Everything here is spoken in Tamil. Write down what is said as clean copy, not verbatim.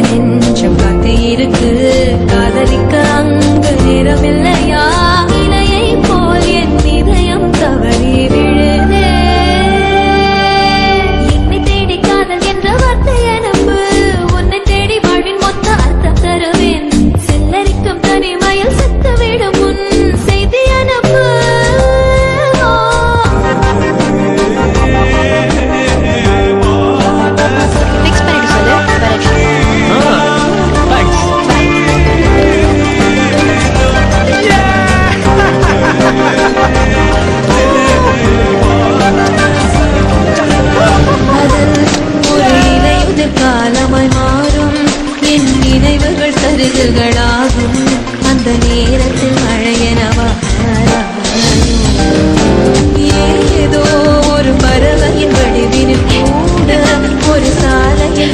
நெஞ்சம் காத்து இருக்கு காதலிக்க அங்கு நேரமில்லையா இலையை போல் என் இதயம் தவறி விழுதே என்னை தேடி காதல் என்ற வார்த்தை அனுப்பு உன்னை தேடி வாழ்வின் மொத்த அர்த்தம் தருவேன் செல்லரிக்கும் தனிமையில் செத்துவிடும் முன் செய்தி அனுப்பு காலமாய் மாறும் என் நினைவுகள் கருதுகளாகும்